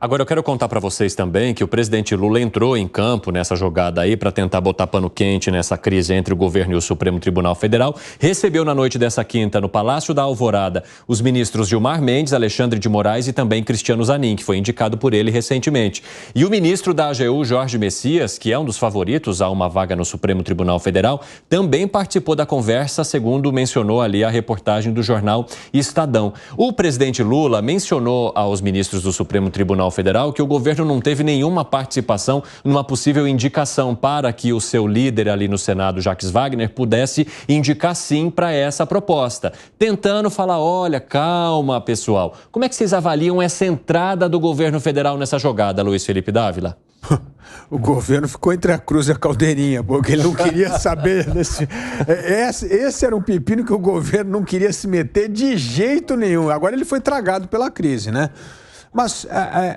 Agora eu quero contar para vocês também que o presidente Lula entrou em campo nessa jogada aí para tentar botar pano quente nessa crise entre o governo e o Supremo Tribunal Federal. Recebeu na noite dessa quinta no Palácio da Alvorada os ministros Gilmar Mendes, Alexandre de Moraes e também Cristiano Zanin, que foi indicado por ele recentemente. E o ministro da AGU, Jorge Messias, que é um dos favoritos a uma vaga no Supremo Tribunal Federal, também participou da conversa, segundo mencionou ali a reportagem do jornal Estadão. O presidente Lula mencionou aos ministros do Supremo Tribunal Federal que o governo não teve nenhuma participação numa possível indicação para que o seu líder ali no Senado, Jacques Wagner, pudesse indicar sim para essa proposta. Tentando falar, olha, calma, pessoal. Como é que vocês avaliam essa entrada do governo federal nessa jogada, Luiz Felipe Dávila? O governo ficou entre a cruz e a caldeirinha, porque ele não queria saber desse... Esse era um pepino que o governo não queria se meter de jeito nenhum. Agora ele foi tragado pela crise, né? Mas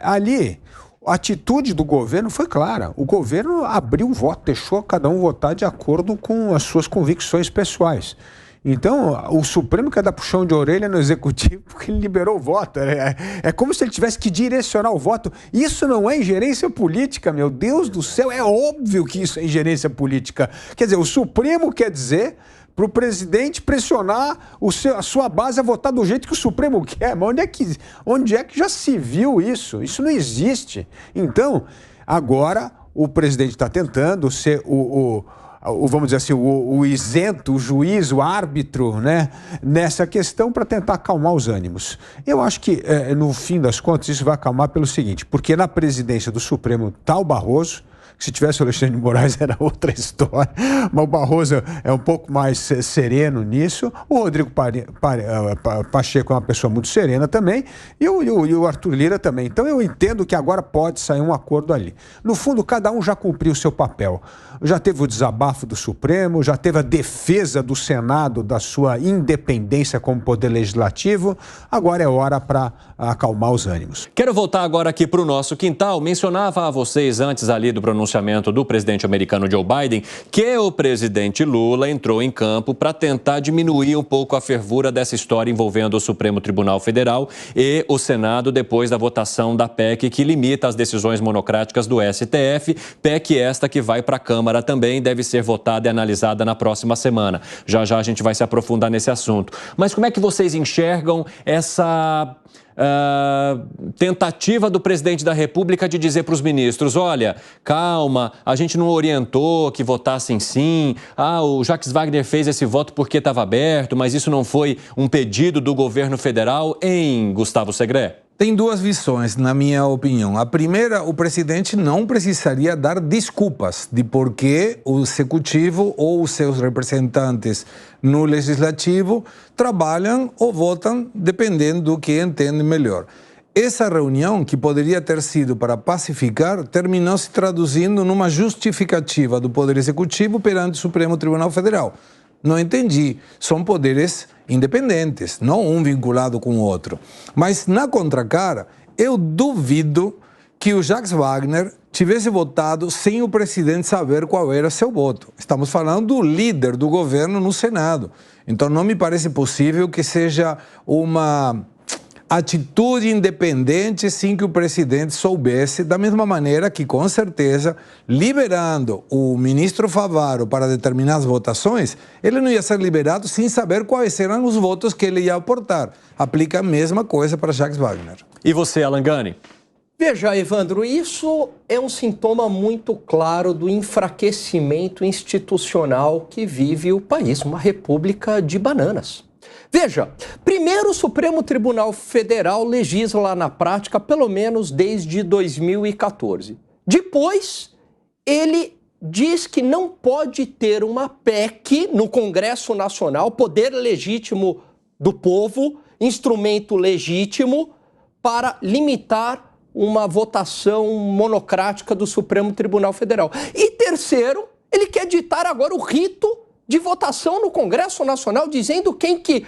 ali, a atitude do governo foi clara. O governo abriu o voto, deixou cada um votar de acordo com as suas convicções pessoais. Então, o Supremo quer dar puxão de orelha no Executivo porque ele liberou o voto. É como se ele tivesse que direcionar o voto. Isso não é ingerência política, meu Deus do céu. É óbvio que isso é ingerência política. Quer dizer, o Supremo quer dizer para o presidente pressionar a sua base a votar do jeito que o Supremo quer. Mas onde é que já se viu isso? Isso não existe. Então, agora o presidente está tentando ser vamos dizer assim, o isento, o juiz, o árbitro, né, nessa questão para tentar acalmar os ânimos. Eu acho que, no fim das contas, isso vai acalmar pelo seguinte, porque na presidência do Supremo está o Barroso, que se tivesse o Alexandre de Moraes era outra história, mas o Barroso é um pouco mais sereno nisso, o Rodrigo Pacheco é uma pessoa muito serena também, e o Arthur Lira também. Então eu entendo que agora pode sair um acordo ali. No fundo, cada um já cumpriu o seu papel. Já teve o desabafo do Supremo, já teve a defesa do Senado da sua independência como poder legislativo, agora é hora para acalmar os ânimos. Quero voltar agora aqui para o nosso quintal. Mencionava a vocês antes ali do pronunciamento do presidente americano Joe Biden que o presidente Lula entrou em campo para tentar diminuir um pouco a fervura dessa história envolvendo o Supremo Tribunal Federal e o Senado depois da votação da PEC que limita as decisões monocráticas do STF, PEC esta que vai para a Câmara também, deve ser votada e analisada na próxima semana. Já já a gente vai se aprofundar nesse assunto. Mas como é que vocês enxergam essa tentativa do presidente da República de dizer para os ministros, olha, calma, a gente não orientou que votassem sim, o Jacques Wagner fez esse voto porque estava aberto, mas isso não foi um pedido do governo federal, hein, Gustavo Segré? Tem duas visões, na minha opinião. A primeira, o presidente não precisaria dar desculpas de por que o executivo ou os seus representantes no legislativo trabalham ou votam dependendo do que entendem melhor. Essa reunião, que poderia ter sido para pacificar, terminou se traduzindo numa justificativa do Poder Executivo perante o Supremo Tribunal Federal. Não entendi. São poderes independentes, não um vinculado com o outro. Mas, na contracara, eu duvido que o Jacques Wagner tivesse votado sem o presidente saber qual era seu voto. Estamos falando do líder do governo no Senado. Então, não me parece possível que seja uma atitude independente sem que o presidente soubesse, da mesma maneira que, com certeza, liberando o ministro Favaro para determinadas votações, ele não ia ser liberado sem saber quais eram os votos que ele ia aportar. Aplica a mesma coisa para Jacques Wagner. E você, Alan Gani? Veja, Evandro, isso é um sintoma muito claro do enfraquecimento institucional que vive o país, uma república de bananas. Veja, primeiro o Supremo Tribunal Federal legisla na prática pelo menos desde 2014. Depois, ele diz que não pode ter uma PEC no Congresso Nacional, poder legítimo do povo, instrumento legítimo para limitar uma votação monocrática do Supremo Tribunal Federal. E terceiro, ele quer ditar agora o rito de votação no Congresso Nacional, dizendo quem que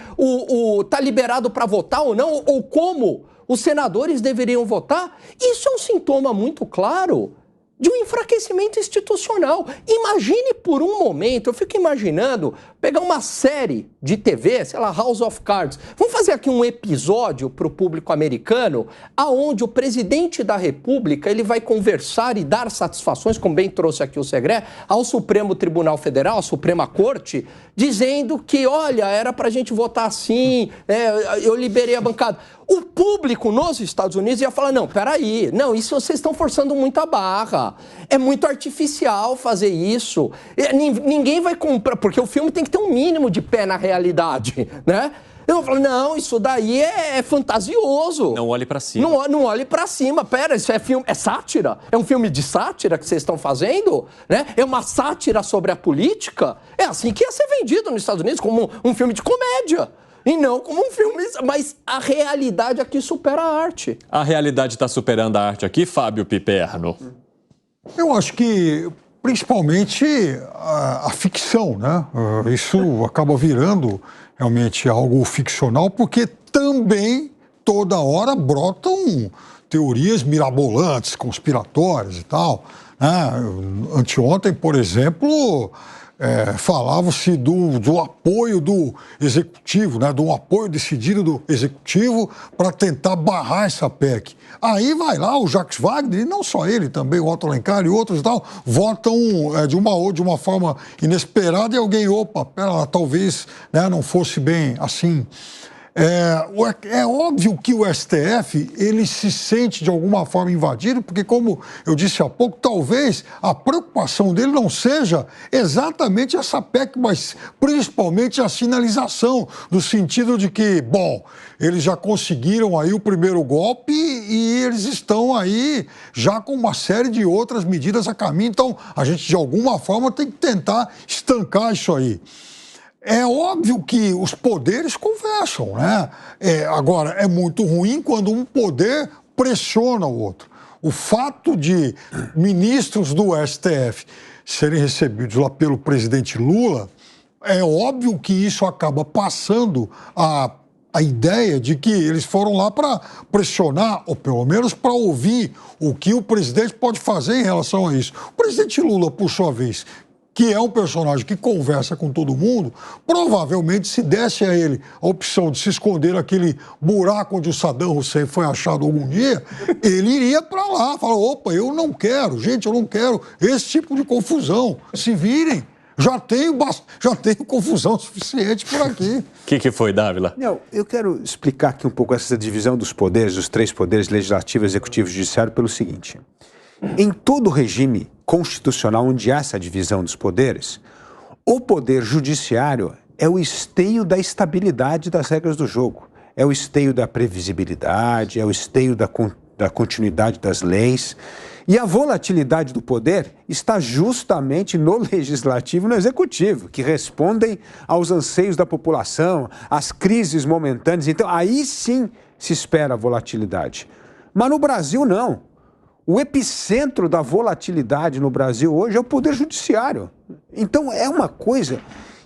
tá liberado para votar ou não, ou como os senadores deveriam votar. Isso é um sintoma muito claro de um enfraquecimento institucional. Imagine por um momento, eu fico imaginando, pegar uma série de TV, sei lá, House of Cards. Vamos fazer aqui um episódio para o público americano, aonde o presidente da República ele vai conversar e dar satisfações, como bem trouxe aqui o Segré, ao Supremo Tribunal Federal, à Suprema Corte, dizendo que, olha, era para a gente votar assim, eu liberei a bancada. O público nos Estados Unidos ia falar, não, peraí, não, isso vocês estão forçando muito a barra, é muito artificial fazer isso, ninguém vai comprar, porque o filme tem que ter um mínimo de pé na realidade, né? Eu falo, não, isso daí é fantasioso. Não olhe pra cima. Não olhe pra cima. Pera, isso é filme, é sátira? É um filme de sátira que vocês estão fazendo? Né? É uma sátira sobre a política? É assim que ia ser vendido nos Estados Unidos, como um filme de comédia. E não como um filme... Mas a realidade aqui supera a arte. A realidade está superando a arte aqui, Fábio Piperno? Eu acho que, principalmente, a ficção, né? Isso acaba virando realmente algo ficcional, porque também, toda hora, brotam teorias mirabolantes, conspiratórias e tal. Né? Anteontem, por exemplo... falava-se do apoio do executivo, né, do apoio decidido do executivo para tentar barrar essa PEC. Aí vai lá o Jacques Wagner, e não só ele, também o Otto Alencar e outros e tal, votam de uma forma inesperada e alguém, opa, pera lá, talvez, né, não fosse bem assim. É óbvio que o STF, ele se sente de alguma forma invadido, porque, como eu disse há pouco, talvez a preocupação dele não seja exatamente essa PEC, mas principalmente a sinalização, no sentido de que, bom, eles já conseguiram aí o primeiro golpe e eles estão aí já com uma série de outras medidas a caminho, então a gente de alguma forma tem que tentar estancar isso aí. É óbvio que os poderes conversam, né? Agora, é muito ruim quando um poder pressiona o outro. O fato de ministros do STF serem recebidos lá pelo presidente Lula, é óbvio que isso acaba passando a ideia de que eles foram lá para pressionar, ou pelo menos para ouvir o que o presidente pode fazer em relação a isso. O presidente Lula, por sua vez, que é um personagem que conversa com todo mundo, provavelmente, se desse a ele a opção de se esconder naquele buraco onde o Saddam Hussein foi achado algum dia, ele iria para lá, falar, opa, eu não quero esse tipo de confusão, se virem. Já tenho confusão suficiente por aqui. O que foi, Dávila? Não, eu quero explicar aqui um pouco essa divisão dos poderes, dos três poderes, legislativo, executivo e judiciário, pelo seguinte. Em todo regime constitucional onde há essa divisão dos poderes, o poder judiciário é o esteio da estabilidade das regras do jogo, é o esteio da previsibilidade, é o esteio da continuidade das leis. E a volatilidade do poder está justamente no legislativo e no executivo, que respondem aos anseios da população, às crises momentâneas. Então, aí sim se espera a volatilidade. Mas no Brasil, não. O epicentro da volatilidade no Brasil hoje é o Poder Judiciário. Então, é uma coisa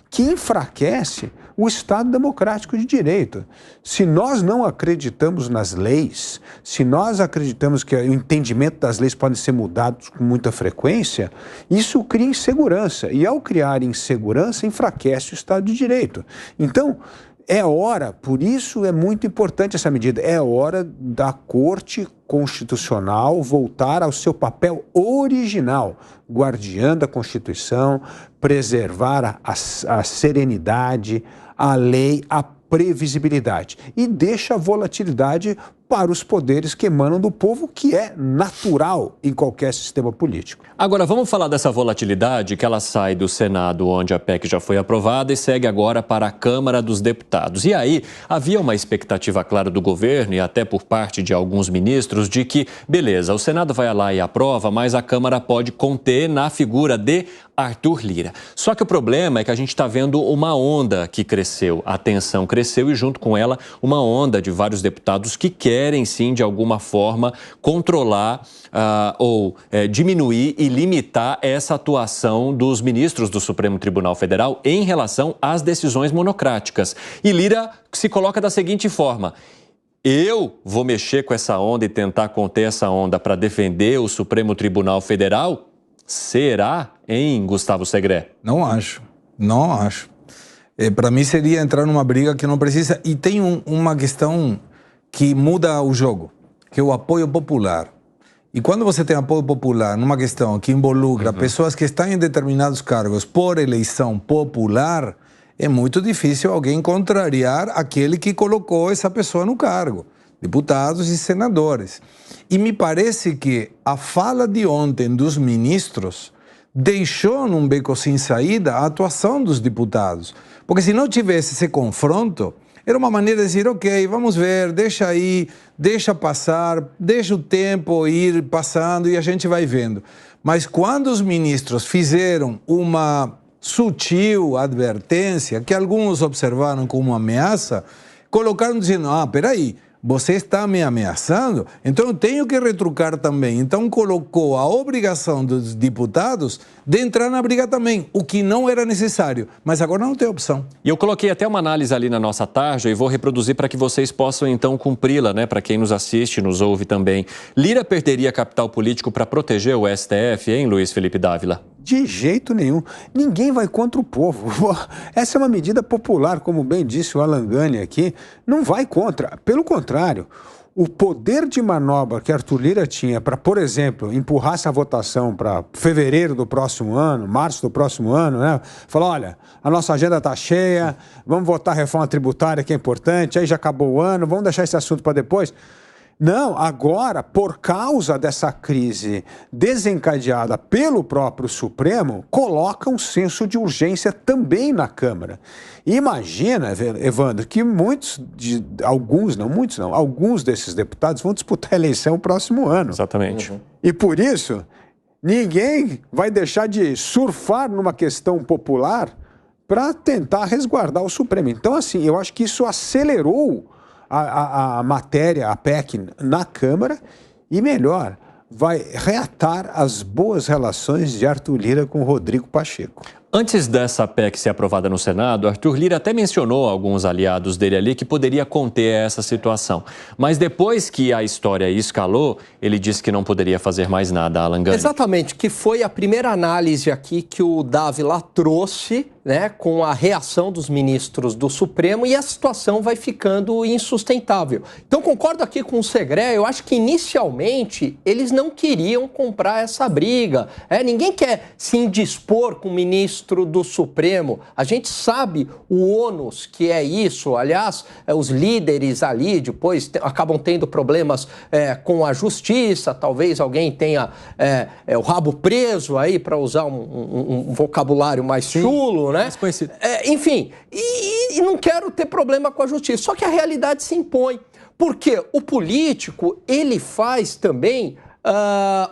que enfraquece o Estado Democrático de Direito. Se nós não acreditamos nas leis, se nós acreditamos que o entendimento das leis pode ser mudado com muita frequência, isso cria insegurança. E, ao criar insegurança, enfraquece o Estado de Direito. Então, é hora, por isso é muito importante essa medida, é hora da Corte Constitucional voltar ao seu papel original, guardiã da Constituição, preservar a serenidade, a lei, a previsibilidade e deixa a volatilidade para os poderes que emanam do povo, que é natural em qualquer sistema político. Agora, vamos falar dessa volatilidade que ela sai do Senado, onde a PEC já foi aprovada, e segue agora para a Câmara dos Deputados. E aí, havia uma expectativa clara do governo e até por parte de alguns ministros de que, beleza, o Senado vai lá e aprova, mas a Câmara pode conter na figura de Arthur Lira. Só que o problema é que a gente está vendo uma onda que cresceu, a tensão cresceu e junto com ela uma onda de vários deputados que querem sim, de alguma forma, controlar ou diminuir e limitar essa atuação dos ministros do Supremo Tribunal Federal em relação às decisões monocráticas. E Lira se coloca da seguinte forma: eu vou mexer com essa onda e tentar conter essa onda para defender o Supremo Tribunal Federal? Será, hein, Gustavo Segré? Não acho. Para mim seria entrar numa briga que não precisa. E tem uma questão que muda o jogo, que é o apoio popular. E quando você tem apoio popular numa questão que involucra pessoas que estão em determinados cargos por eleição popular, é muito difícil alguém contrariar aquele que colocou essa pessoa no cargo, deputados e senadores. E me parece que a fala de ontem dos ministros deixou num beco sem saída a atuação dos deputados. Porque se não tivesse esse confronto, era uma maneira de dizer, ok, vamos ver, deixa aí, deixa passar, deixa o tempo ir passando e a gente vai vendo. Mas quando os ministros fizeram uma sutil advertência, que alguns observaram como uma ameaça, colocaram dizendo, peraí, você está me ameaçando, então eu tenho que retrucar também. Então colocou a obrigação dos deputados de entrar na briga também, o que não era necessário, mas agora não tem opção. E eu coloquei até uma análise ali na nossa tarja e vou reproduzir para que vocês possam então cumpri-la, né? Para quem nos assiste, nos ouve também. Lira perderia capital político para proteger o STF, hein, Luiz Felipe Dávila? De jeito nenhum. Ninguém vai contra o povo. Essa é uma medida popular, como bem disse o Alan Gani aqui, não vai contra. Pelo contrário, o poder de manobra que Arthur Lira tinha para, por exemplo, empurrar essa votação para fevereiro do próximo ano, março do próximo ano, né? Falar, olha, a nossa agenda está cheia, vamos votar a reforma tributária que é importante, aí já acabou o ano, vamos deixar esse assunto para depois. Não, agora, por causa dessa crise desencadeada pelo próprio Supremo, coloca um senso de urgência também na Câmara. Imagina, Evandro, que alguns desses deputados vão disputar a eleição no próximo ano. Exatamente. E por isso, ninguém vai deixar de surfar numa questão popular para tentar resguardar o Supremo. Então, assim, eu acho que isso acelerou a matéria, a PEC, na Câmara e, melhor, vai reatar as boas relações de Arthur Lira com Rodrigo Pacheco. Antes dessa PEC ser aprovada no Senado, Arthur Lira até mencionou alguns aliados dele ali que poderia conter essa situação. Mas depois que a história escalou, ele disse que não poderia fazer mais nada, Alan Gani. Exatamente, que foi a primeira análise aqui que o Dávila trouxe, né, com a reação dos ministros do Supremo, e a situação vai ficando insustentável. Então, concordo aqui com o Segré, eu acho que inicialmente eles não queriam comprar essa briga. Ninguém quer se indispor com o ministro do Supremo. A gente sabe o ônus que é isso. Aliás, os líderes ali depois acabam tendo problemas com a justiça, talvez alguém tenha o rabo preso aí, para usar um vocabulário mais chulo, né? Enfim, e não quero ter problema com a justiça. Só que a realidade se impõe. Porque o político, ele faz também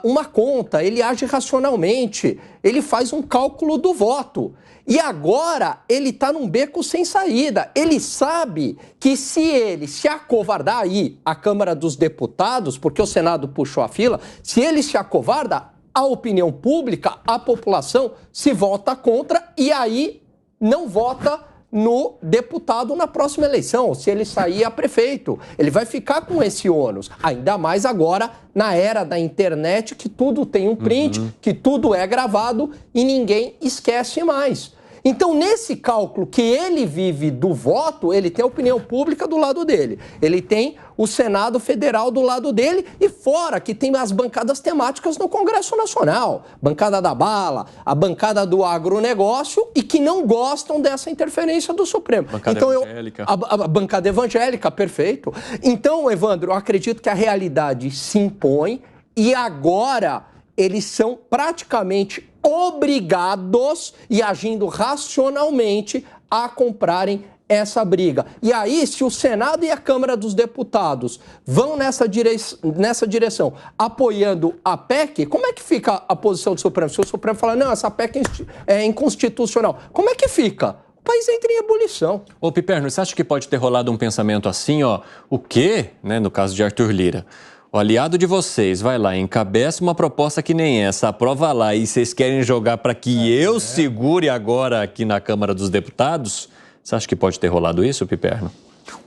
uma conta, ele age racionalmente, ele faz um cálculo do voto. E agora ele está num beco sem saída. Ele sabe que se ele se acovardar aí, a Câmara dos Deputados, porque o Senado puxou a fila, se ele se acovarda, a opinião pública, a população se volta contra e aí não vota no deputado na próxima eleição, se ele sair a prefeito. Ele vai ficar com esse ônus, ainda mais agora na era da internet, que tudo tem um print, que tudo é gravado e ninguém esquece mais. Então, nesse cálculo que ele vive do voto, ele tem a opinião pública do lado dele, ele tem o Senado Federal do lado dele e fora que tem as bancadas temáticas no Congresso Nacional, bancada da bala, a bancada do agronegócio e que não gostam dessa interferência do Supremo. Bancada evangélica. A bancada evangélica, perfeito. Então, Evandro, eu acredito que a realidade se impõe e agora eles são praticamente obrigados e agindo racionalmente a comprarem essa briga. E aí, se o Senado e a Câmara dos Deputados vão nessa direção, apoiando a PEC, como é que fica a posição do Supremo? Se o Supremo falar, não, essa PEC é inconstitucional, como é que fica? O país entra em ebulição. Ô, Piperno, você acha que pode ter rolado um pensamento assim, o quê, né, no caso de Arthur Lira? O aliado de vocês vai lá, encabeça uma proposta que nem essa, aprova lá e vocês querem jogar para que eu segure agora aqui na Câmara dos Deputados? Você acha que pode ter rolado isso, Piperno?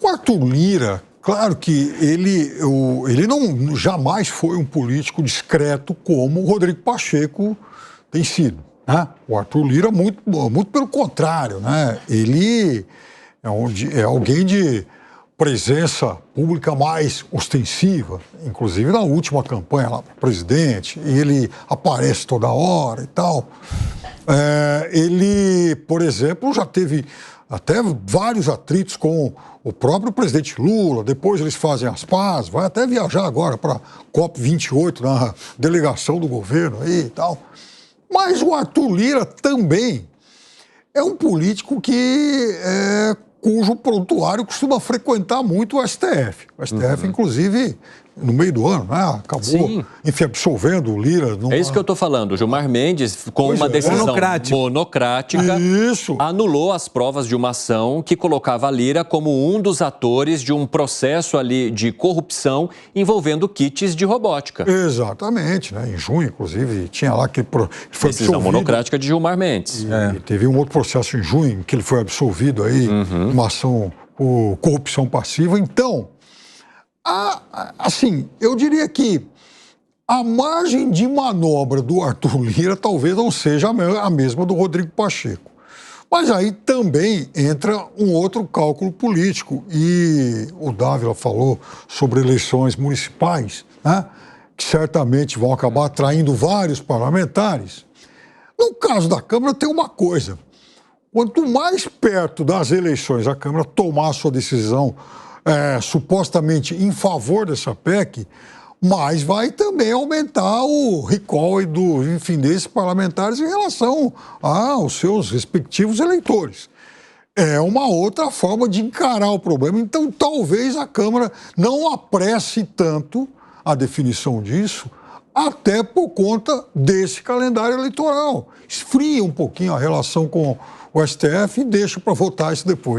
O Arthur Lira, Claro que ele não jamais foi um político discreto como o Rodrigo Pacheco tem sido, né? O Arthur Lira, muito pelo contrário, né? Ele é alguém de presença pública mais ostensiva, inclusive na última campanha lá para presidente, ele aparece toda hora e tal. Ele, por exemplo, já teve até vários atritos com o próprio presidente Lula, depois eles fazem as pazes, vai até viajar agora para a COP28, na delegação do governo aí e tal. Mas o Arthur Lira também é um político cujo prontuário costuma frequentar muito o STF. O STF, inclusive, no meio do ano, né, acabou, enfim, absolvendo o Lira. É isso que eu estou falando. Gilmar Mendes, com uma decisão monocrática, anulou as provas de uma ação que colocava a Lira como um dos atores de um processo ali de corrupção envolvendo kits de robótica. Exatamente, né? Em junho, inclusive, tinha lá que foi decisão monocrática de Gilmar Mendes. E teve um outro processo em junho em que ele foi absolvido aí, uma ação por corrupção passiva. Então, assim, eu diria que a margem de manobra do Arthur Lira talvez não seja a mesma do Rodrigo Pacheco. Mas aí também entra um outro cálculo político. E o Dávila falou sobre eleições municipais, né, que certamente vão acabar atraindo vários parlamentares. No caso da Câmara tem uma coisa. Quanto mais perto das eleições a Câmara tomar sua decisão supostamente em favor dessa PEC, mais vai também aumentar o recall desses parlamentares em relação aos seus respectivos eleitores. É uma outra forma de encarar o problema. Então, talvez a Câmara não apresse tanto a definição disso, até por conta desse calendário eleitoral. Esfria um pouquinho a relação com o STF e deixa para votar isso depois.